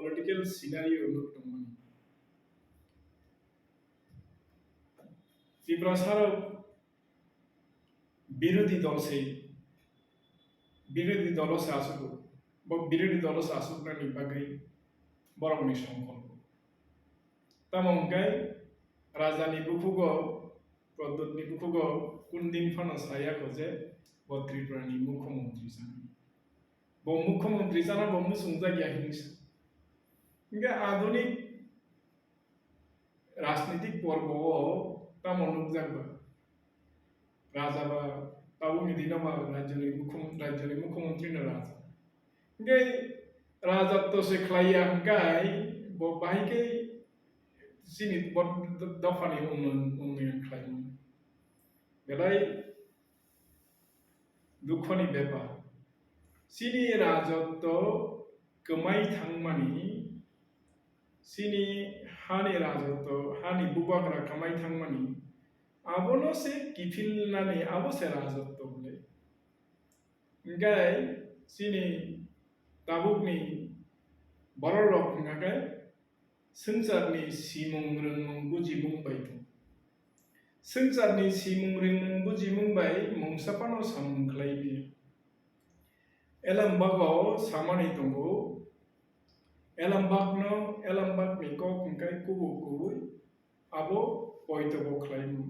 political scenario look to money. Tibrasaro বিরোধী দল সেই বিরোধী দল শাসক বা বিরোধী দল শাসকরানি বাগै বরংনি সংকল্প তামঙ্গাই রাজানি বুকুগাव প্রদ্যোতনি বুকুগাव কুনদিন ফানো সায়া খোঁজে ব ত্রিপুরানি মুখ্যমন্ত্রী জানি ব মুখ্যমন্ত্রী জানা ব মুসুংজা গিয়া হিংস ইংগে আধুনিক রাজনৈতিক পর্ব তামনুক জাগবা রাজা বা তাবু মিদিনা বা রাজ্যনি মুখ্যমন্ত্রী না রাজা ইংগে রাজত্ব সে খ্লাইয়া গাই ব বাহিকে sini bot dafani unnয়ন খাইমু বেলাই দুঃখনি ব্যাপার sini রাজত্ব কমাই থাংমানি sini হানি রাজত্ব হানি বুবাকরা কমাই থাংমানি আবনো সে কিফিলনানি আবসে রাজত্ব বলে গাই sini তাবুকনি বড় রক নাগাই संसारनि सिमुं रोंमुं बुजिमुंबाय संसारनि सिमुं रोंमुं बुजिमुंबाय मुंसाफानो सामख्लायबि एलामबागाव सामानि दंगो एलामबागनि कखंखाय कुबुकुबुय आबो बयतबो ख्लायमु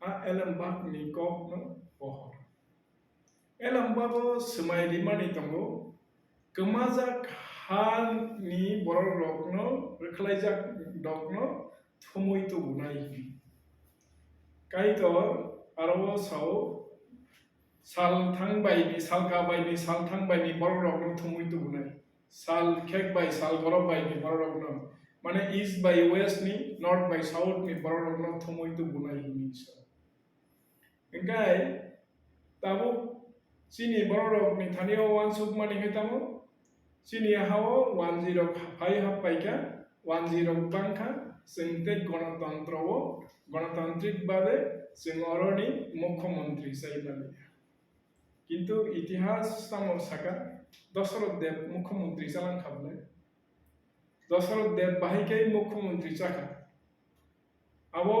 आ एलामबागनि कखनो बहर एलामबागो समायरिमानि दंगो गोमाजाक हानि बर' रकनो रखलायजाक दकनो थमुय तो बुनाय कायतो आरो साव साल थांबायनि साल थांबायनि बर' रकनो थमुय तो बुनाय साल खेक बाय साल गरब बायनि बर' रकनो माने ईस्ट बाय वेस्ट नि नॉर्थ बाय साउथ नि बर' रकनो थमुय तो बुनाय हिनिसा इंगाय ताबो सिनि बर' रकनि थानियाव वानसुक मानि हेतामो sini hawo 105 hapaika 10 bangka sengte গণতান্ত্রিক ভাবে সিংহরনি মুখ্যমন্ত্রী সাইবালি কিন্তু ইতিহাস সামর সাকা দশরথ দেব মুখ্যমন্ত্রী চালান খাবলে দশরথ দেব বাহিকে মুখ্যমন্ত্রী চাকা আবো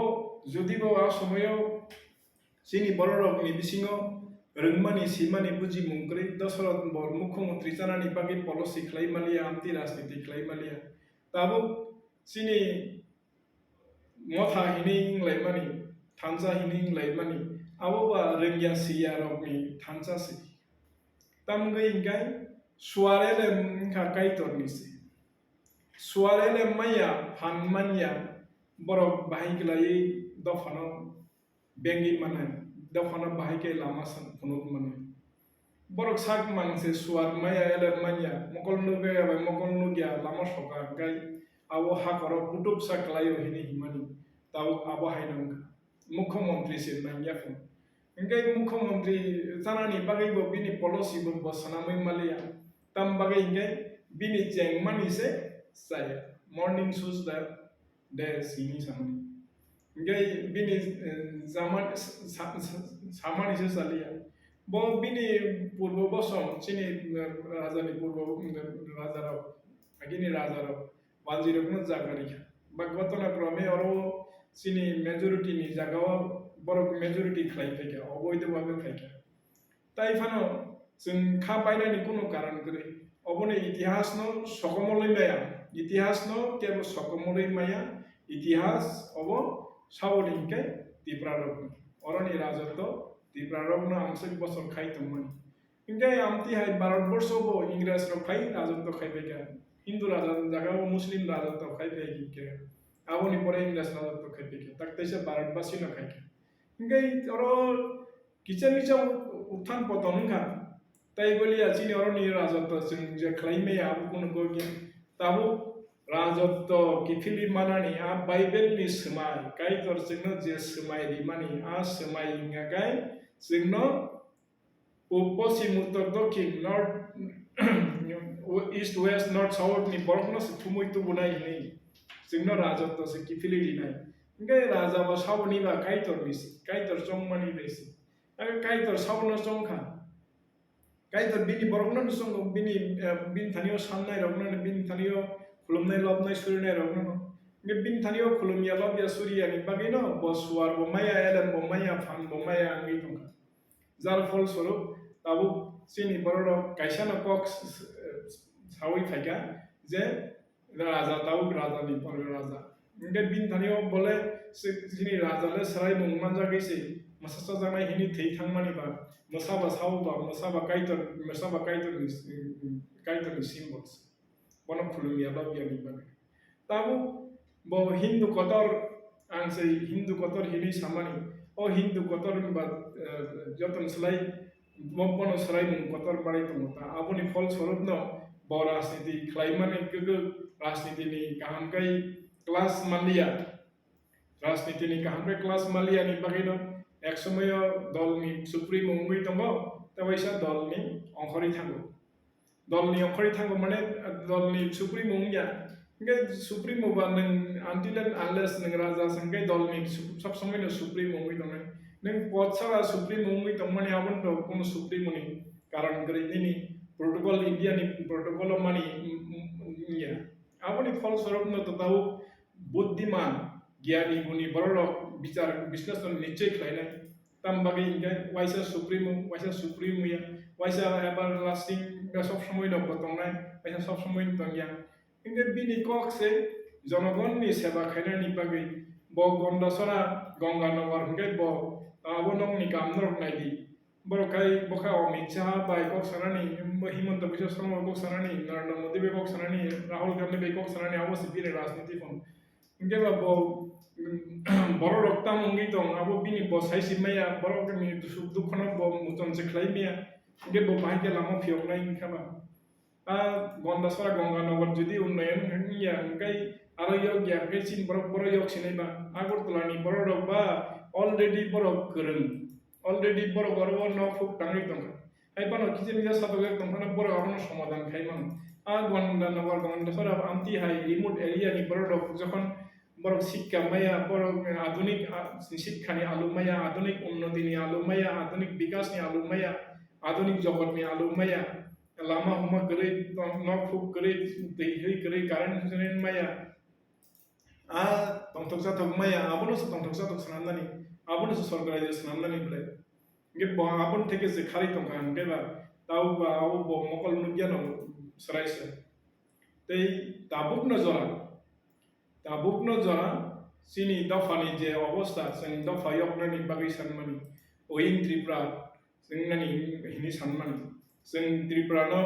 যদি বাবা সময়ও সিনি বড় রকনি বিসিঙ रोंमानि सिमानि बुजि मुंग्रै दशरथ बर मुख्यमंत्री जानानि बागै पलिसि खालायमालिया आमति राजनीति खालायमालिया दाबो सिनि मथा हिनिंलायमानि थानजा हिनिंलायमानि आबोबा रोंगिया सिया रकनि थानजासि तामगै इंगाय सुवारेले का काइतरनिसि सुवारेले माया फानमानिया बरक बाहिगलायै दफानाव बेंगि माने दफाना बाहिके लामा सन फुनुक माने बरक साक मानसे सुवार माया एले मानिया मकल नुगया बाय मकल नुगिया लामा सका गाय आबो हाकरो पुटुक साकलायो हिनि हिमानि ताव आबो हायदंग मुख्यमंत्री से नांगिया फुन इंगाय मुख्यमंत्री जानानि बागैबो बिनि पलिसि बो बसनामै मालिया ताम बागै इंगाय बिनि जेंमानि से जाया मॉर्निंग शूज दा दे सिनि सामनि इंगाय बिनि zaman samani se salia bo bini purbo bosom chini rajani purbo rajarao agini rajarao walji rokno jagari bagwatona krome oro chini majority ni jagao borok majority khlai pheka oboido bhabe pheka tai phano जों खा बायनानि कोनो कारण गरे अबने इतिहास न सकमलै माया इतिहास न केबो सकमलै माया इतिहास अब सावलिंके तिप्रारक अरनि राजत्व तिप्रारकनो आंसक बसर खाइतमोन इंगाय आमति हाय भारतवर्षबो इंग्रेज र खाइ राजत्व खाइबेगा हिंदू राजत्व जागाव मुस्लिम राजत्व खाइबेगिके आवनि परे इंग्रेज राजत्व खाइबेगे ताकतैसे भारतवासी न खाइके इंगाय अरो किचन उत्थान पतन खा ताई बोलिया चिनि अरनि राजत्व जों जे खाइमे आबो कोनो गगे ताबो राजत्व किफिलि मानानि आ बाइबेलनि सोमाय काइतर जोंनो जे सोमाय रिमानि आ सोमाय इंगाय जोंनो पश्चिम उत्तर दक्षिण north east west north south नि बरखनो थुमुय तुबुनाय नि जोंनो राजत्व से किफिलि दिनाय इंगाय राजा बा सावनि बा काइतर चंगमानि बेसि आरो काइतर सावनो चंखा kaito bini borokno song bini thanio samnai rokno bini thanio khulumnai lobnai surinai rokno nge bini thanio khulumya lobya suriya ni bagino boswar bomaya elam bomaya phan bomaya ngi tongka jar fol soro tabu sini borok kaisa no kok sawi phaika je raja tabu raja ni por raja nge bini thanio bole sini raja le sarai mungmanja geise masasa janai hini thei thangmani ba masaba sauba masaba kaitor ni symbols bono khulumya lobya ni ba tabu bo hindu kotor ang sei hindu kotor hini samani o hindu kotor ba joton selai bono selai mung kotor bari tumota aboni fol sorob no bo rajniti khlaimani gugu rajniti ni kahamkai kelas malia rajniti ni kahamkai kelas malia ni bagino একসময় দলনি supreme উঙ্গুই দङ তাবাইসা দলনি অংখরি থাঙ্গো দলনি অংখরি থাঙ্গো মানে দলনি supreme উঙ্গিয়া ইংগে supreme বা নং until and unless নং রাজা संगे দলনি সব সময় ন সুপ্রিম উঙ্গুই দङ নং পছারা সুপ্রিম উঙ্গুই দङ মানে আবন তো কোন সুপ্রিম নি কারণ গরে নিনি প্রোটোকল ইন্ডিয়া নি প্রোটোকল মানি ইয়া আবনি ফল স্বরূপ ন তাও বুদ্ধিমান জ্ঞানী গুণী বড় বিচার বিশ্লেষণ নিশ্চয় খাইনাই তাম বাকি ইংগাই ওয়াইসা সুপ্রিম ইয়া ওয়াইসা এবার লাস্টিং সব সময় নব তংনাই ওয়াইসা সব সময় তংয়া ইংগে বিনি ককসে জনগণনি সেবা খাইনানি বাকি ব গন্ডাসরা গঙ্গানগর ইংগে ব আবনংনি কামনরক নাইদি বরকাই বখা Amit Shah by cock সারানি Himanta Biswa Sarma cock সারানি Narendra Modi বে কক সারানি রাহুল গান্ধী বে কক সারানি আবসি বিরে রাজনীতি ফোন ইংগে বা ব বড় রক্তাম অঙ্গি দং আবো বিনি ব সাইসি মাইয়া বড় গনি সুখ দুঃখন ব মুতন যে খাইমিয়া গে ব বাহিকে লামো ফিয়কনাই খাবা গন্ডাসরা গঙ্গানগর যদি উন্নয়ন ইয়া গাই আরো ইয়ক ইয়া গাই চিন বড় ইয়ক সিনাইবা আগরতলানি বড় রক বা অলরেডি বড় গরং অলরেডি বড় গর্ব ন ফুক টাঙ্গি দং আই বানো কিছে নিজা সাতগে দংখানা বড় আপন সমাধান খাইমান গন্ডানগর গন্ডাসরা আমতি হাই রিমোট এরিয়া নি বড় রক যখন বড় শিক্ষা মায়া বড় আধুনিক শিক্ষানি আলু মায়া আধুনিক উন্নতিনি আলু মায়া আধুনিক বিকাশনি আলু মায়া আধুনিক জগৎনি আলু মায়া লামা হুমা গরে নক ফুক গরে দেই হই গরে কারেন্ট জনেন মায়া তংথক জাতক মায়া আবনো তংথক জাতক সানান্দানি আবনো সরকারাইজে সানান্দানি বলে গে আবন থেকে যে খারি তংখা গেবা তাও বা আও মকল নুজ্ঞান সরাইছে তেই তাবুক নজরা সিনি দফানি যে অবস্থা जों दफा यकनानि बागै सानमानि ओइन त्रिपुरा जोंनानि हिनि सानमानि जों त्रिपुरानो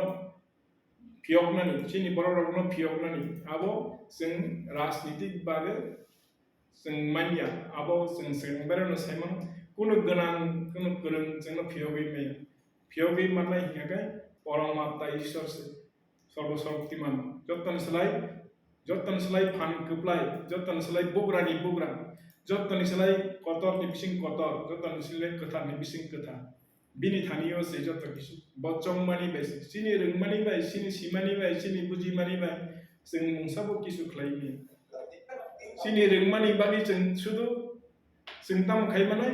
फियकनानि सिनि बररकनो फियकनानि आबो जों राजनीतिक बागै जों मानिया आबो जों सेंबारनो साइमन कुनु गोनां कुनु गोरों जोंनो फियगै माननाय हियागै परमात्मा ईश्वर से सर्वशक्तिमान जतन सलाय फान कप्लाय जतन सलाय बोग्रानि बोग्रा जतन सलाय कतरनि बिसिं कतर जतन सलाय कथारनि बिसिं कथा बिनि थानियो से जत किसु बचम मानि बाय सिनि रोंमानि बाय सिनि सिमानि बाय सिनि बुजिमानि बाय जों मुंसाबो किसु खलायनि सिनि रोंमानि बागै जों सुदु जों ताम खायमानाय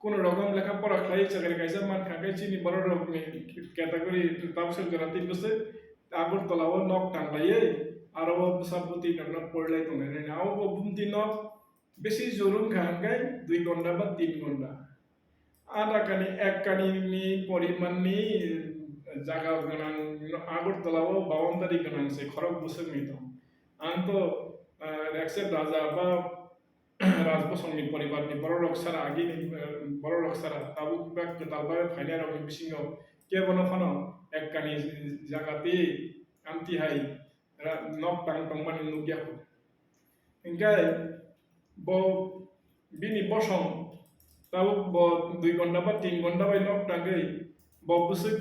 কোনো রকম লেখাপড়া খাই চাকরি কাইসা মান খাই চিনি বড় রকমের ক্যাটাগরি তাপসেল গ্রান্তি বসে আগরতলাও নক টাংলাইয়ে আরো সাবুতি নক পড়লাই তো নাই নাও বুমতি নক বেশি জরুম খাঙ্গাই 2 ঘন্টা বা 3 ঘন্টা আধা কানি এক কানিনি পরিমাণনি জায়গা গনাং আগরতলাও বাউন্ডারি গনাং সে খরক বসে মিতো আং তো একসেপ রাজা বা राजबसंनि परिवारनि बर रक्सारा आगिनि बर रक्सारा ताबु बा कतालबा फाइनारनि बिसिङाव केबनो फानो एककानि जागाति आमति हाय नक टां टंमानि नुगियाखौ इंगाय ब बिनि बसं ताबु ब 2 घन्टा बा 3 घन्टा बाय नक टांगै ब बुसै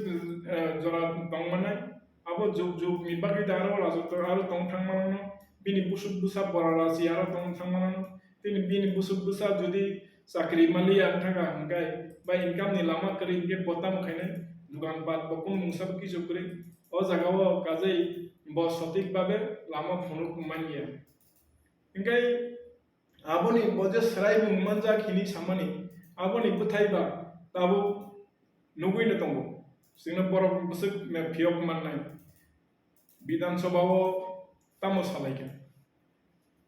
जरा टंमानाय आबो जुग जुग नि बागै दारो राजत आरो टं थांमानो बिनि बुसुब बुसा बरारासि आरो टं थांमानो তিনি বিনি বুসুক বুসা যদি চাকরি মালিয়া থাকা হাঙ্গাই বা ইনকামনি লামা করি গে বতাম খাইনে দোকানপাট বা কোনো মুসাব কিছু করে ও জায়গাও কাজেই ব সঠিকভাবে লামা ফনুক মানিয়া ইনগাই আবনি বজে সরাই মুমানজা খিনি সামানি আবনি বুথাইবা তাবু नुगैनो दङ जोंनो बरफ बोसोर फियक माननाय विधानसभाओ तामो सालायगोन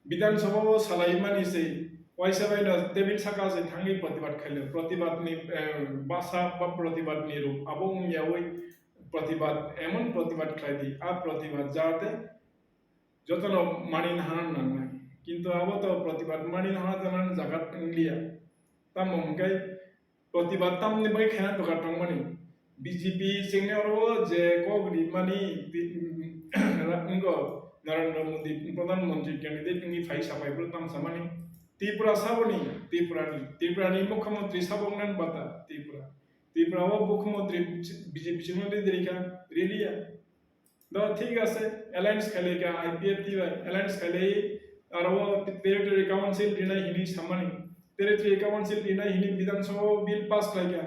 विधानसभाओ सालायमानिसै वाइसाबायनो टेबिल साका जे थाङै प्रतिबाद खायलो प्रतिबादनि भाषा बा प्रतिबादनि रूप आबो यावै प्रतिबाद एमन प्रतिबाद खायदि आ प्रतिबाद जाते जतनो मानिनो हानान नांनाय किन्तु आबो तो प्रतिबाद मानिनो हाना जानान जागात इंलिया ताम मंगाय प्रतिबाद तामनि बै खाना तो गाटं मानि बीजेपी सिंनेरो जे कोगडी मानि इंगो नरेंद्र मोदी प्रधानमंत्री कैंडिडेट नि फाइ साबायब्रो ताम सामानि त्रिपुरा साबनी त्रिपुरानि मुख्यमंत्री साबंनान बाता त्रिपुरा वो मुख्यमंत्री बीजेपी सिंने दिरिका रिलिया द ठीक আছে অ্যালায়েন্স খেলেকা আইপিএফ দিবা অ্যালায়েন্স খেলে আর ও টেরিটরি কাউন্সিল দিনাই হিনি সামানি টেরিটরি কাউন্সিল দিনাই হিনি বিধানসভা বিল পাস খাইয়া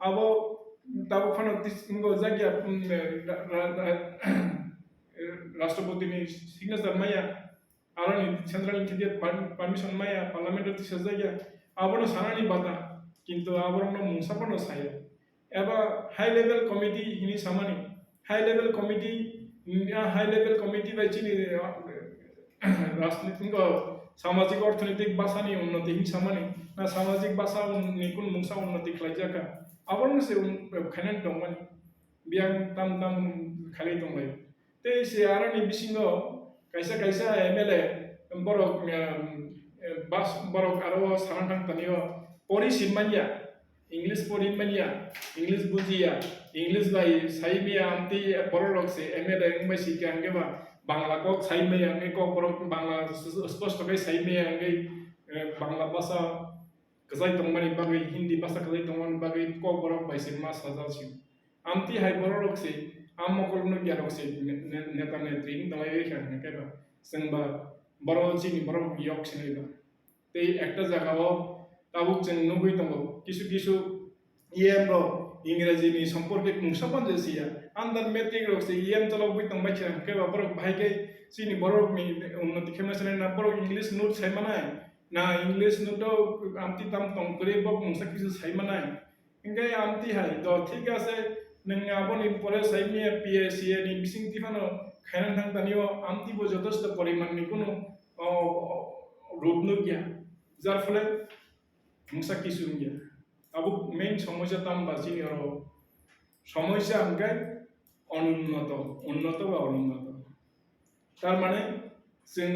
আবো তাবো খানো তিসঙ্গো জাগিয়া রাষ্ট্রপতিनि সিগনেচার মাইয়া आरनि सेंट्रल टिकेट परमिशन माया पार्लियामेंट तिसा जायगा आबोनो सानानि बाता किंतु आबोनो मुंसापनो सायो एबा हाई लेवल कमिटी हिनि सामानि हाई लेवल कमिटी बायचिनि राजनीतिक सामाजिक अर्थनैतिक भाषानि उन्नति हिनि सामानि ना सामाजिक भाषा निकुन मुंसा उन्नति खालायजाका आबोनो से खायनान दंमानि बियां ताम खालाय दंलाय ते से आरनि बिसिङो kaisa MLA borok bas borok aro sarantang tanio pori simanya English pori mania English bujia English bai saimia amti borok se MLA ngbai sika angeba bangla kok saimia ngai kok borok bangla sposto kai saimia ngai bangla basa kazai tongmani bagai hindi basa kazai tongmani bagai kok borok bai se mas hazal sim amti hai borok se आमोकलनो ग्यारक से नेता नेत्री दलाय खान केबा जोंबा बर'चिनि बर' यक सिनायबा ते एकटा जागाव Tabuk जों नुगै दङ किसु इएम इंराजीनि सम्पर्के मुंसापन जेसिया आन्दार मेट्रिक रक से इएम चलाव बै दं बाइचा केबा बर' भाइगे सिनि बर'नि उन्नति खेमनासने ना बर' इंग्लिश नोट सायमानाय ना इंग्लिश नोट आमति ताम तंग करे बक मुंसा किसु सायमानाय इंगे आमति हाय द ठीक आसे नों आबोनि परे साइमिया पीएससी नि बिसिं तिफानो खायनान थां दानियो आमतिबो जथेष्ट परिमाणनि कोनो रूप नुगिया जार फले मुंसा किसु नुगिया आबो मेन समस्या ताम बासिनि आरो समस्या हंगाय उन्नत बा अनुन्नत तार माने जों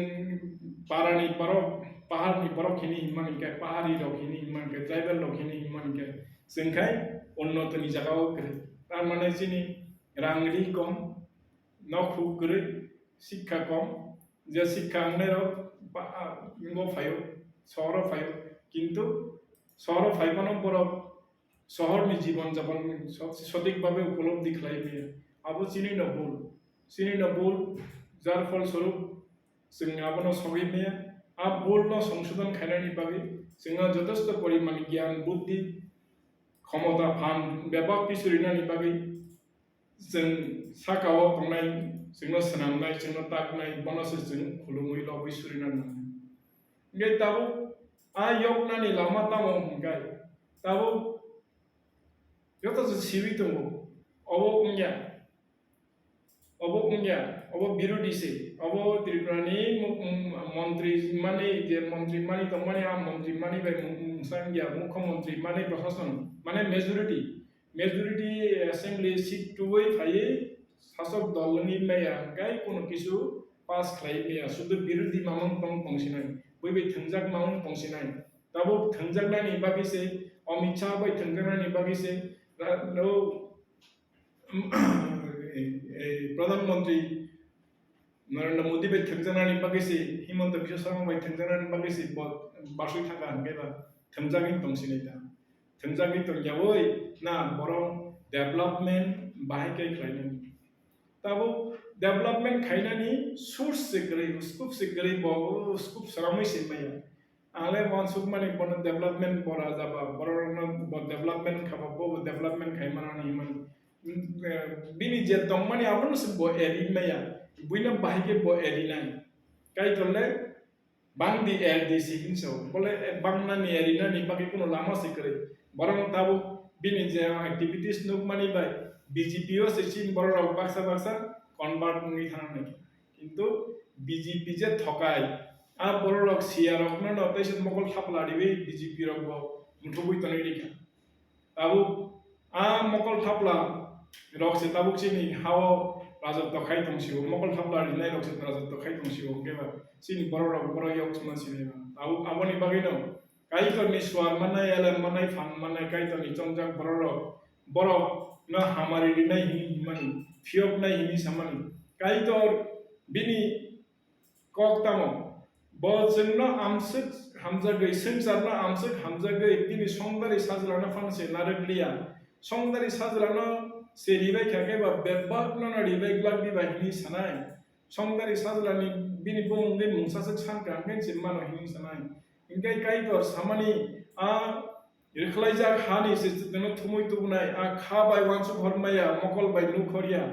पारानि पाहाड़नि बरखिनि हिमानिके पाहाड़ी रखिनि हिमानिके ट्राइबल रखिनि हिमानिके जोंखाय उन्नतनि जागाव करे तार माने जिनि रांगरि कम नखु गरै शिक्षा कम जे शिक्षा आंनाय इंगो फायो शहर फायो किंतु शहर फाइबानो बर शहरनि जीवन जापन सঠিক भाবে उपलब्धि खालायबे आबो चिनि न बोल जार फल स्वरूप जों आबोनो सगैमे आ बोल न संशोधन खायनायनि बागै जोंहा जथेष्ट परिमाण ज्ञान बुद्धि क्षमता फान व्यापक पिसुरिनानि बागै जों साकाव थांनाय जोंनो सोनांनाय जोंनो ताकनाय बनस जों खुलुमै लबै सुरिनान नगे ताबो आ यकनानि लामा तामो हंगाय ताबो यता जो सिवि दङ अबो बिरोधी से अबो त्रिपुरानि मंत्री माने जे मंत्री माने तो माने आ मंत्री माने बाय मुंसांगिया मुख्यमंत्री माने प्रशासन माने मेजॉरिटी असेंबली सीट टुवै फायै शासक दलनि माया गाय कोनो किसु पास खालायनाया शुद्ध बिरोधी मामं पंसिनाय बै थंजाक मामं पंसिनाय ताबो थंजाकनानि बागैसे अमित शाह बै थंजाकनानि बागैसे प्रधानमंत्री नरेंद्र मोदी बै थंजाकनानि बागैसे हिमंत बिश्व शर्मा बै थंजाकनानि बागैसे बासुय थांगा हंगायबा थंजाकनि पंसिनाय दा थंजाकनि तो यावै ना बरं डेवलपमेंट बाहायकै खालायनाय ताबो डेवलपमेंट खायनानि सोर्स से गरे स्कोप से गरे बो स्कोप सरामै से माया आले वन सुक माने बन डेवलपमेंट बरा जाबा बरन डेवलपमेंट खाबो डेवलपमेंट खायमानानि मन बिनि जे दं माने आबन से बो एरि माया बुइना बाहायके बो एरि नाय काई तले बांदि एर दि सिगिनसो बोले बांनानि एरि नानि बाकी कोनो लामा से करे बरं Tabo bini je activities nuk mani bai BJP o sichin boro rok baksa baksa convert ngi thana nai কিন্তু BJP je thokai a boro rok sia rok no no taise mokol thapla dibe BJP rok bo muthobui tanai dikha tabu a mokol thapla rok se tabu chini hao rajotto khai tongsigo mokol thapla rinai rok se rajotto khai tongsigo keba chini boro rok boro yok chuma sineba tabu amoni bagino kai to ni swar manai ele manai fan manai kai to ni chongjang boro rok boro na hamari rinai hi mani fiok nai hi samani kai to bini kok tamo bo jengno amsuk hamjagai sengjarno amsuk hamjagai bini songdari sajlana fanse narakliya songdari sajlana seribai khake ba bebak na ribai glak di bahini sanai songdari sajlani bini bongde mungsasuk sanka ngen simano hini sanai ingkai kai to samani a irkhlaijak hani se teno thumui tubnai a kha bai wansu hormaya mokol bai nukhoriya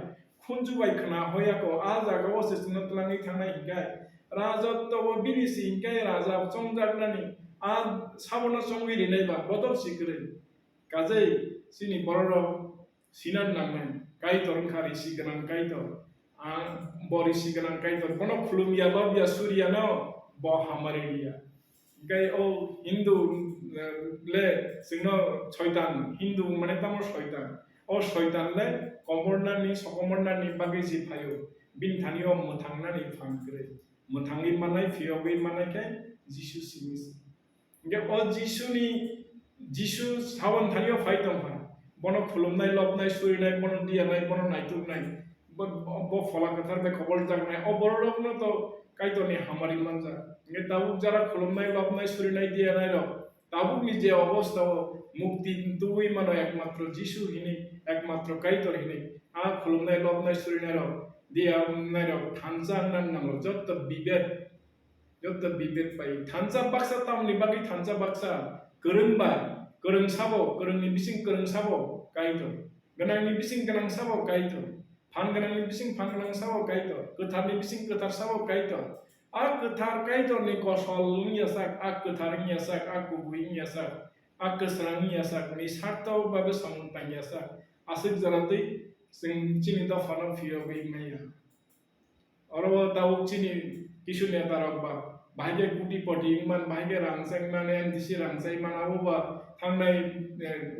khunju bai khna hoya ko a jaga o se teno tlangi thanai ingkai rajotto bo binisi ingkai raja chongjaknani a sabono chongwi rinai ba bodol sikre kajai sini bororo sinan namai kai torun khari siganan kai to a bori siganan kai to kono khulumya lobya surya no bo hamare dia gai o hindu le singno শয়তান hindu মানে তামর শয়তান ও শয়তান le komornani sokomornani bagi si phayo bin thaniyo muthangna ni phangkre muthangi manai phiobi manai kai jisu simis ge o jisu ni jisu sawan thaniyo phaidong pha bono khulumnai lobnai surinai bono dianai bono naituknai bo fola kathar be khobor jagnai o borok no to kaito ni hamari manja nge tabuk jara khulumnai lobnai surinai dianai ro tabuk ni je অবস্থা মুক্তি তুই মানো একমাত্র যিশু হিনি একমাত্র কাইতর হিনি আ খুলুমনাই লবনাই সুরিনাই র দিয়া নাই র থানজা নান নাম যত বিবেক পাই থানজা বাক্সা তামনি বাকি থানজা বাক্সা গরংবাই গরং সাবো গরংনি বিসিং গরং সাবো কাইতর গনাংনি বিসিং গনাং সাবো কাইতর ফান গনাংनि বিসিং ফান গনাং সাবো কাইতর गोथारनि बिसिं गोथार साबो काइतор आ गोथार काइतरनि गसलनि यासाक आ गोथारनि यासाक आ गुबुयनि यासाक आ गोसरांनि यासाक नि सार्ताव बाबे सामुंतां यासाक आसिक जारादै जों चिनि दफानो फियो बै माया अरो दाउक चिनि किसु नेतारक बा भाइगे गुटी पटि मान भाइगे रांसां माने एमडीसी रांसाइ मानाबो बा थांनाय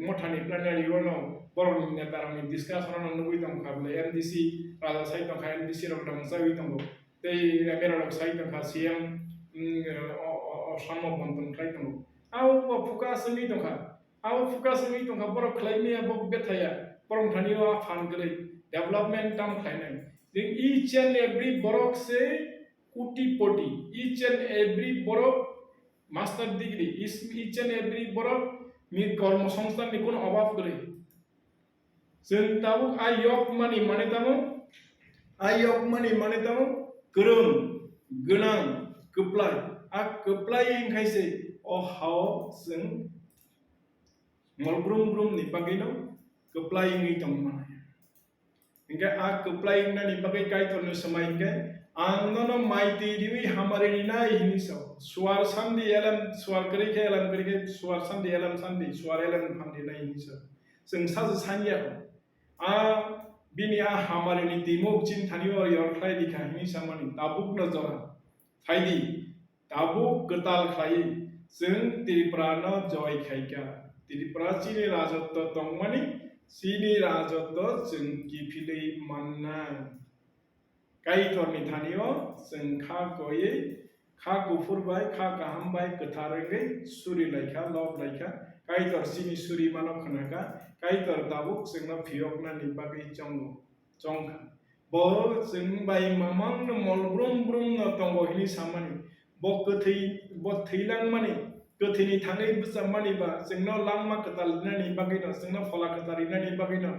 मथानि प्लानारि वनो बरनि नेतारनि डिसकासन नुबै दं खाबले एमडीसी राजा साइतो खा एमडीसी रक दं साइ दं तै एमेरक साइतो खा सीएम सामो बन्तन खाइ दं आउ फुका सनि दं खा आउ फुका सनि दं खा बर खलाइनिया बक बेथाया परम थानियो फान गलै डेभलपमेन्ट टाम खाइनाय जों इच एन्ड एभ्री बरक से कोटिपति each and every Barak master degree each and every बरक नि कर्मसंस्थाननि कोनो अभाव गलै जों ताबुक आयक मानि माने तामो गोरों गोनां गोप्लाय आ गोप्लाय इंखायसे अ हाव जों मलब्रुम ब्रुम नि बागैनो गोप्लाय इंगै दं माने इंगा आ गोप्लाय इंनानि बागै काइतरनो समाय इंगा आंनो माइति दिबि हामारे नाय हिनिसो सुवार सान्दी एलाम सुवार करिके सुवार सान्दी एलाम सान्दी सुवार एलाम फान्दी नाय हिनिसो जों साज सानिया आ बिनि आ हामारे नि दिमोक चिन थानियो यरख्लाय दिखा हिनि सामानि ताबुक नजरा फाइदि ताबुक गताल खाय जों त्रिपुरा न जय खायका त्रिपुरा चिनि राजत्व दंमानि चिनि राजत्व जों गिफिलै मानना काइतरनि थानियो जों खा गयै खा गुफुरबाय खा गाहामबाय गोथारै सुरि लायखा लब लायखा काइतर सिनि सुरि मानो खनाका काइतर दाबुक जोंना फियकनानि बागै चंखा ब जों बाय मामां मलब्रुम ब्रुम न दंग हिनि सामानि ब थैलां मानि गोथैनि थाङै बुजाम मानि बा जोंना लांमा कतालनानि बागै न जोंना फला कतारिनानि बागै न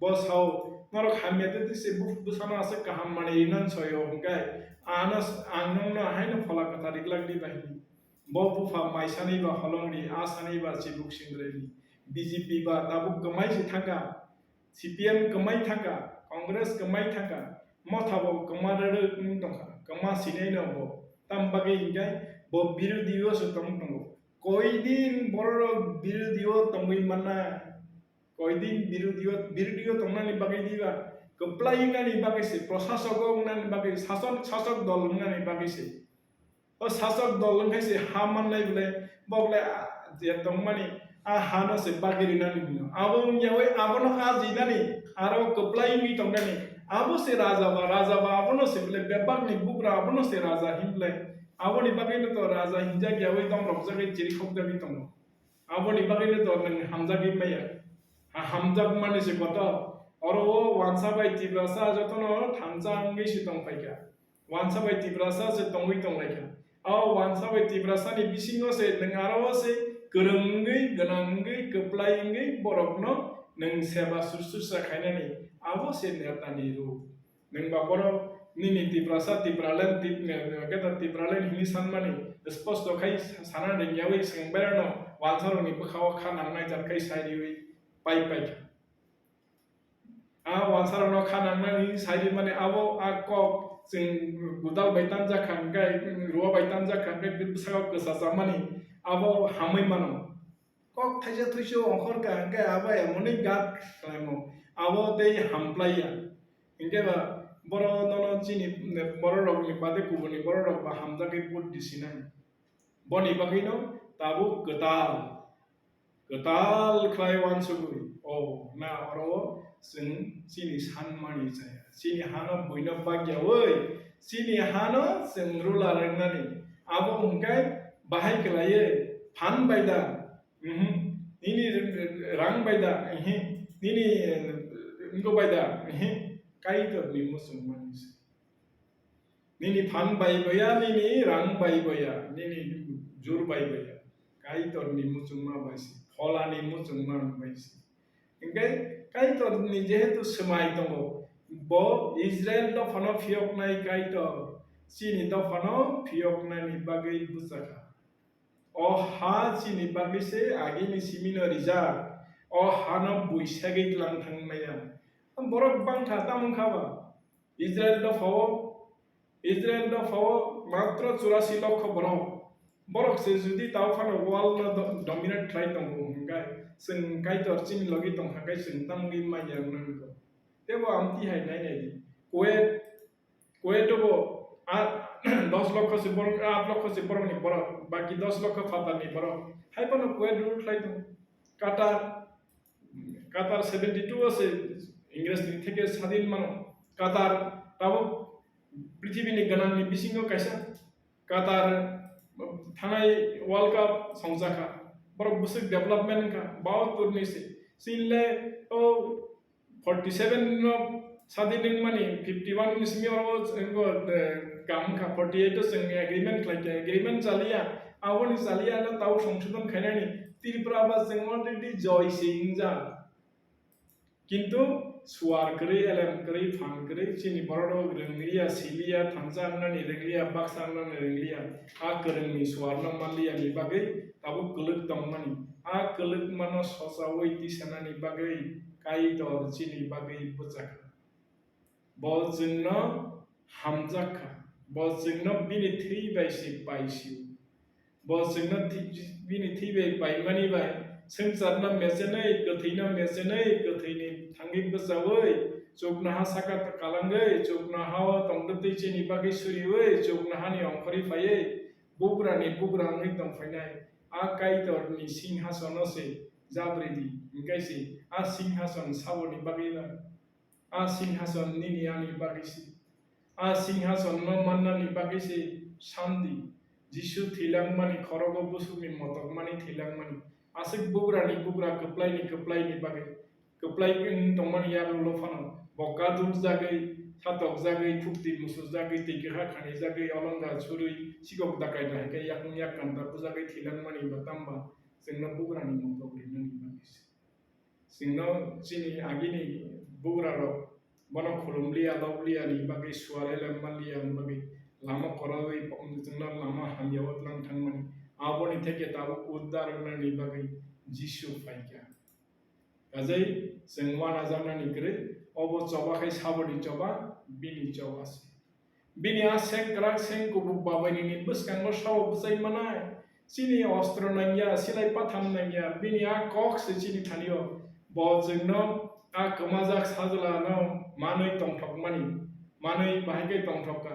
ब साव नर खामियाते दिसे बुसाना आसे गाहाम मानि नन सयो हंगाय आनस आंनंनो हायनो फला कतारिग्लाग दि बाहिनि ब बुफा माइसानि बा हलंनि आसानि बा सिबुक सिंग्रेनि बीजेपी बा दाबुक गमाय जि थांगा सीपीएम गमाय थांगा कांग्रेस गमाय थांगा मथाबो गमादर दंखा गमा सिनै न ब ताम बागै हिंगाय ब बिरोधियो सतम दंगो कयदिन बर बिरोधियो तंगै माना কয়দিন বিরোধীয় তংনানি বাকি দিবা কপ্লাইনানি বাকিছে প্রশাসক নানি বাকি শাসক দল নানি বাকিছে ও শাসক দল খাইছে হা মাননাই বলে যে তংমানি a hana se bagiri nani bino abo nyawe abono aji nani aro koplai mi tongani abo se raja ba abono se bele bebak ni bukra abono se raja himle abo ni bagile to raja hinja gyawe tong robja ge chiri khok dabi tong abo ni bagile to nang hamza gi maya hamza mane se kota oro wansa bai tibrasa jotono thangsa angi si tong paika wansa bai tibrasa se tongwi tong laika aw wansa bai tibrasa ni bisingo se nangaro se गोनांगै गोप्लायंगै बरफनो नों सेबा सुरसुरसा खायनानै आबो से नेतानि रु नों बाबरो निनि तिब्रालेन हिनि सानमानि स्पष्ट खाय साना रेंयावै सेंबेरनो वालसारनि बखाव खानांनाय जारखाय साइरिवै पाइ आ वालसारनो खानांनाय साइरि माने आबो आ कक जों गुदाल बायतान जाखांगाय रुवा बायतान जाखांगाय बिसागाव गोसा जामानि abo hamai mano kok thaja thuiso ongkhor ka ke aba emoni gat klaimo abo dei hamplaya inge ba boro nono chini boro rok ni bade kubuni boro rok ba hamja ke put disinai boni bagino tabu ketal klaiwan sugui o na oro sing sini sanmani jaya sini hano buino bagya oi sini hano sing rular nani abo ungkai bahai kelaye fan baida nini rang baida nini ngo baida kai to ni musulman nini fan bai baya nini rang bai baya nini jur bai baya kai to ni musulman baisi phola ni musulman baisi engkai kai to ni jehetu semai tongo bo Israel do phano phiok nai kai to sini do phano phiok nai ni bagai busaka o ha chini bagise agini simino rija o hana buisagi lang thangmaya borok bangkha tamung khaba Israel do fawo matro 84 লক্ষ borok se judi taw phano wall no dominate thlai tongo hingkai sing kai tor chin logi tong hakai sing tamgi maya nang ko tebo amti hai nai nai Kuwait to 10 লক্ষ se borok 8 লক্ষ se borok ni borok baki 10 লক্ষ fatal ni borok hai pano Kuwait rule thlai tong Qatar 72 আছে ইংরেজ থেকে স্বাধীন মানো কাতার তাও পৃথিবীনি গনানি বিসিঙ্গ কাইসা কাতার থানাই ওয়ার্ল্ড কাপ সংজাখা বড় বুসিক ডেভেলপমেন্ট কা বহুত তুরনিসি সিনলে ও 47 नो স্বাধীন মানি 51 নিসমি ওর কাম কা 48 তো সঙ্গে এগ্রিমেন্ট চালিয়া आवनि चालिया ना ताव संशोधन खायनानि त्रिपुरा बा जों अलरेडी जय सिंजा किंतु सुवार करे एलएम करे फान करे चिनि बरडो रेंगलिया सिलिया थांजा नानि रेंगलिया बाक्सा नानि रेंगलिया आ करंनि सुवार न मालिया नि बागै ताबो कलक दंमानि आ कलक मानो ससावै दिसनानि बागै काई दर चिनि बागै बुजाखा ब जोंनो हामजाखा ब जोंनो बिनि 3 बाय 6 बायसिउ बसजोंनो बिनि थैबाय बायमानि बाय संसारना मेसेनै गोथैनि थांगि बसावै चोकना हा साका कालांगै चोकना हा तंगदै चेनि बागै सुरिवै चोकना हानि अंखरि फायै बुग्रानि बुग्राङै दंफायनाय आ काइतरनि सिंहासनसे जाब्रेदि इंगायसि आ सिंहासन सावनि बागैला आ सिंहासन निनियानि बागैसि आ सिंहासन न माननानि बागैसि शान्ति जिसु थैलांमानि खरग बुसुनि मतकमानि थैलांमानि आसिक बुग्रानि बुग्रा कप्लायनि बागै कप्लायनि दंमानि याबो फानो बका दुल जागै सातक जागै फुक्ति मुसु जागै तिगहा खानि जागै अलंगा छुरुइ सिगक दाकाय दाहाय याक कान्दा बुजागै थैलांमानि बातामबा जोंना बुग्रानि मतकरिनानि बागै जोंना चिनि आगिनि बुग्रारो बन खुलुमलिया लावलियानि बागै सुवारेला मालियानि बागै lama korawai जोंना लामा हामियावत लां थांमानि आबोनि थेके ताबो उद्धार होनानि बागै जिसु फाइका गाजै जों वाना जानानि ग्रे अबो चबाखै साबोनि चबा बिनि चबासि बिनि आसें क्राक सें कुबुक बाबायनि बसकांगो साव बुसाइ मानाय सिनि अस्त्र नांगिया सिलाइ पाथाम नांगिया बिनि आ कक से सिनि थानियो bo jengno a kamajak sajla no manui tongthok mani manui bahai tongthoka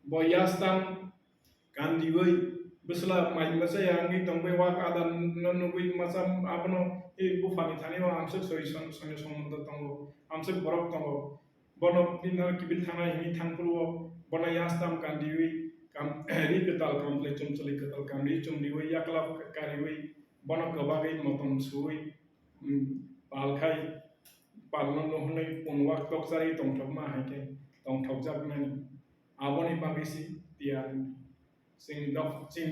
bo yastam kandiwei besla mai masa yangi tongbe wak adan no nugui masam abno e bufani thani wa amsek soison songe somondo tongo amsek borok tongo bono dinna kibil thana himi thangpulu bono yastam kandiwei kam ri ketal komple chumchali ketal kam ri chumdiwei yakla kariwei bono kabagai motom sui palkhai palno no hunai ponwak toksari tongthok ma haike tongthok jaknani aboni bagisi tiar sing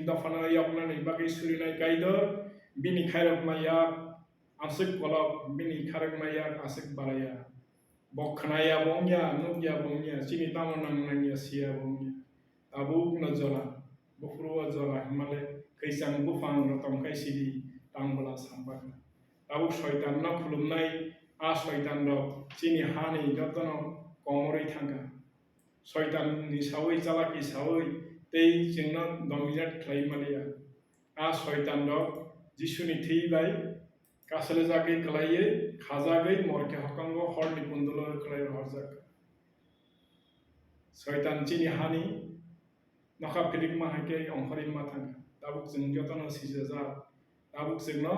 dofana yakna ni bagi surinai kaidor bini khairok maya asik kolok bini khairok maya asik balaya bokhnaya bongya nugya bongya sini tamonang nangya sia bongya abu na jola bufruwa jola himale kaisang bufang rotom kai sidi tangbala sambak abu shaitan na khulumnai a shaitan ro sini hani jotono komori thanga shaitan ni sawai chalaki sawai tei jengno dominate khlaimalia a shaitan ro jisuni theibai kasale jagai klaiye khajagai morke hakango horni pundulo klai horjak shaitan chini hani nokha pilik ma hake ongkhori ma thang tabuk jeng jotono sijaja tabuk jengno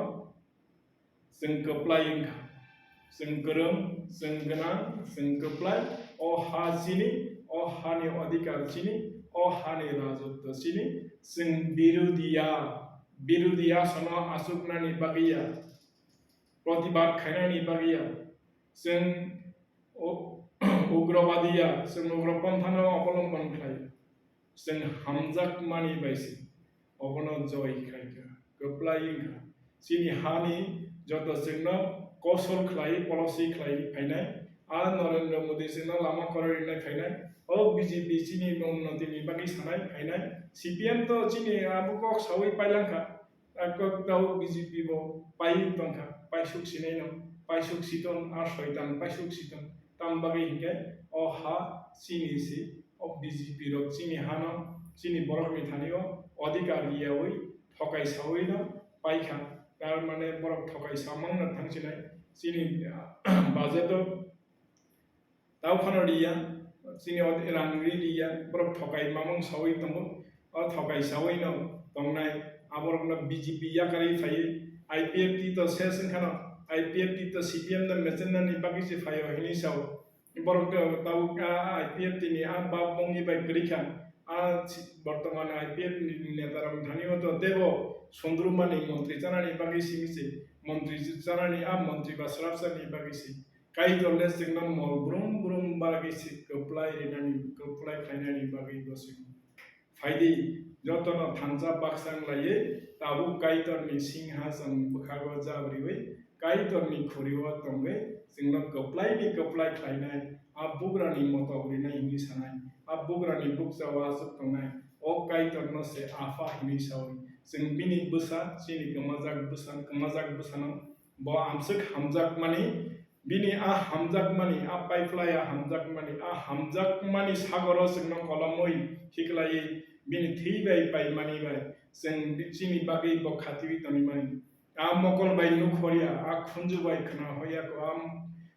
jeng keplai ingkha jeng gorong jeng gana jeng keplai o ha chini o hani adhikar chini o hani rajotto chini jeng birudiya sono asuknani bagiya प्रतिबाद खायनानि बागिया जों उग्रवादिया जों उग्रपन्थानो अवलम्बन खायो जों हामजाक मानि बायसि अबनो जय खायगा गोप्लायिंगा सिनि हानि जत जोंनो कौशल खाय पलिसि खाय फायनाय आ नरेंद्र मोदी जोंनो लामा कररिनाय फायनाय ओ बीजेपी सिनि उन्नतिनि बागि सानाय फायनाय सीपीएम तो सिनि आबुको सावै पाइलांखा akok tau BJP bo pai tongkha paisuk sinai no paisuk siton a shaitan paisuk siton tambagi hinge o ha sini si o BJP rok sini hano sini borok ni thanio adhikar yawi thokai sawai no paikha tar mane borok thokai samang na thangsinai sini budget tau khano riya sini rangri riya borok thokai mamang sawai tongo o thokai sawai no tongnai aborokno BJP yakari fayi IPFT to session khano IPFT to CPM na mechenna ni bagisi fayo hini saw borok tau ka IPFT ni a ba bongi bai grikha a বর্তমান IPF নেতারাম ধানিও তো দেব সুন্দরমানি মন্ত্রী জানানি bagisi mise মন্ত্রী জানানি a মন্ত্রী বা সরাসরি bagisi kai dole signal mol brum brum bagisi apply rinani apply finani bagi bosing फाइदि जतनो थांजा बाक्सां लाये ताबु काइतरनि सिंहासन बखागो जाब्रिबै काइतरनि खुरिवा तंगे जोंनो गप्लायनि गप्लाय खायनाय आ बुग्रानि मतौरिनाय हिनि सानाय आ बुग्रानि बुकजावा सतंनाय ओ काइतरनो से आफा हिनि सावै जों बिनि बोसा सिनि गमाजाक बोसानो ब आमसक हामजाक मानि बिनि आ हामजाक मानि आ पाइपलाया हामजाक मानि सागरो जोंनो कलमै हिकलायै bini thibai pai mani bai sing chini bagi bo khatiwi tani mani a mokol bai nukhoria a khunju bai khna hoya ko am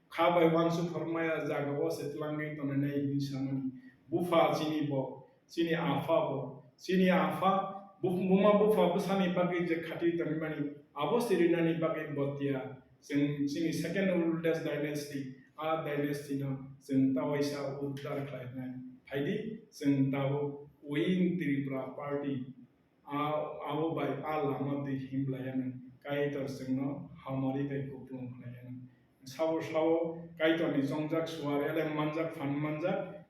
kha bai wansu formaya jagawo setlangai tonanai ni samani bufa chini afa buma bufa busani bagi je khati tani mani abo sirinani bagi botia sing chini second oldest dynasty a dynasty no sing tawaisa uddar khlainai phaidi sing tawo Win Tripura Party abo by Alama de Himlayan Kaitor Singno Hamari by Kuplum Layan Sawo Kaitor ni Songjak Suar ele Manjak Fan Manjak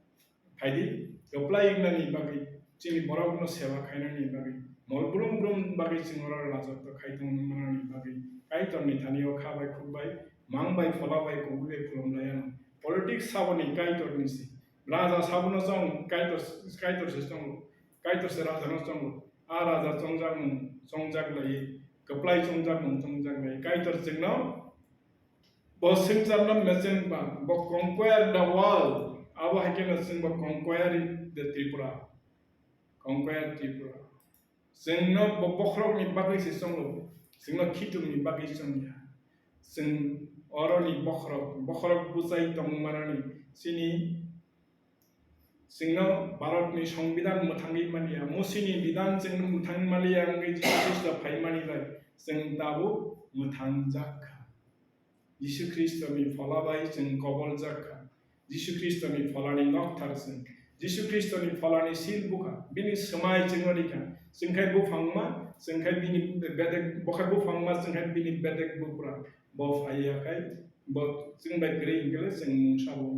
Haidi applying Nani Bagi Chini Borogno Seva Kainani Bagi Molbrum Bagi Singora Razak the Kaiton Manani Bagi Kaitor Nitanio Kabai Kubai Mang by Falabai Kubai from Layan Politics Savani Kaitor Nisi Raja Sabuno song Kaitor system Kaitor se Raja no song a Raja Songjak lai Kaplai Songjak lai Kaitor Signo Bossing Charnam Messing Ban but conquer the world Aba Hakan sing but conquer the Tripura Singno Bokrok ni Bagi Song Singno Kitum ni Bagi Song Sing oroni bokhorok bujai tongmanani sini जोंनो भारतनि संविधान मोथाङै मानिया मुसिनि बिधान जों मोथां मानिया अंगै जिसु Christ फाइमानिलाय जों दाबो मोथां जाखा जिसु ख्रिस्टनि फलाबाय जों कबल जाखा जिसु ख्रिस्टनि फलानि नक्थार जिसु ख्रिस्टनि फलानि सिल बुखा बिनि समाय जों रिखा जोंखाय बुफांमा जोंखाय बिनि बेदेक बखाय बुफांमा जोंखाय बिनि बेदेक बुफ्रा बफायाखाय ब जों बाय ग्रे इंगले जों मुंसाबो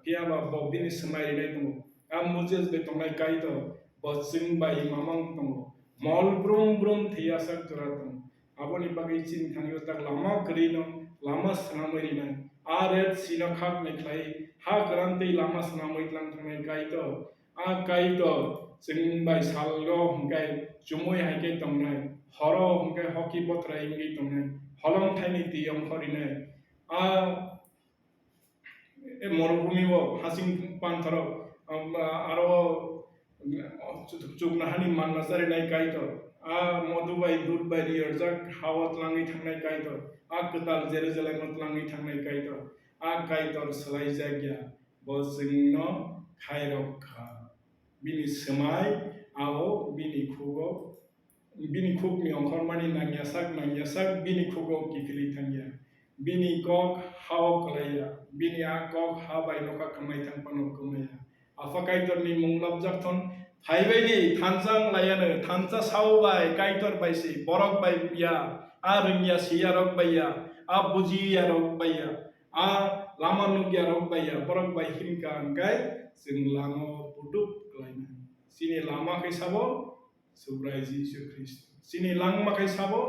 Piaba bobini semai nai tungo. Am mujes betongai kaito bosing bai mamang tungo. Mol brum thiasak jora tungo. Aboni bagai cin thangyo tak lama kerino lama sanamai nai. Aret sino khak neklai ha garanti lama sanamai lang thangai kaito. A kaito sing bai salgo hongkai jumoi haike tongnai. Horo hongkai hoki botra ingi tongnai. Holong thaini tiyong khorinai. A মরুভূমিও হাসিং পান্থারও আরো চুকনাহানি মান্নাসারি নাই কাইতো আ মধুবাই দুধবাই রিয়রজাক হাওয়াত লাङै थांनाय काइतो आ कताल जेरुजालेमत लाङै थांनाय काइतो आ काइतोर सलाय जागिया बजोंनो खायरखा बिनि समाय आओ बिनि खुगनि अंखरमानि नांयासाक बिनि खुगो किखिलि थांगिया बिनि कक हाव कलाया बिनि आ कक हा बायनोका कमाय थांपानो कमाया आफा काइतरनि मुंलाब जाथन फाइबायदि थानजां लायानो थानजा सावबाय काइतर बायसि बरक बाय बिया आ रोंगिया सिया रक बाया आ बुजिया रक बाया आ लामा नुगिया रक बाया बरक बाय हिमका अंगाय जों लाङो पुटुक लायना सिनि लामा खायसाबो सुब्राय जिसु ख्रिस्ट सिनि लांमा खायसाबो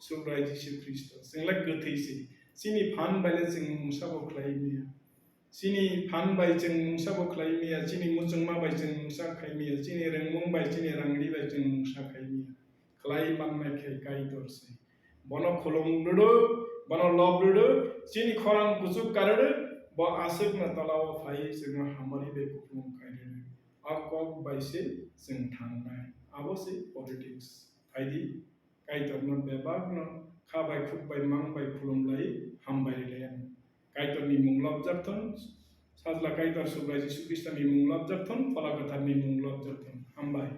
सुब्राय जिसु ख्रिस्ट जोंलाय गोथैसि सिनि फान बायले जों मुसाबो खालायमिया सिनि फान बाय जों मुसाबो खालायमिया सिनि मुजोंमा बाय जों मुसा खायमिया सिनि रोंमुं बाय सिनि रांरि बाय जों मुसा खायमिया खालाय माननाय खाय काइतरसै बनो खुलुमदुदु बनो लबदुदु सिनि खरां कुसुक कारुदु ब आसुक ना तलाव फाय जों हामारि बे कुफुम खायदु आ कक बायसे जों थांनाय आबोसै पलिटिक्स फायदि काइतरनो बेबागनो खाबाय खुबाय मांबाय खुलुमलाय हामबाय लायान काइतरनि मुंलाब जाथन साजला काइतर सुब्राय जिसु ख्रिस्टनि मुंलाब जाथन फलागथारनि मुंलाब जाथन हामबाय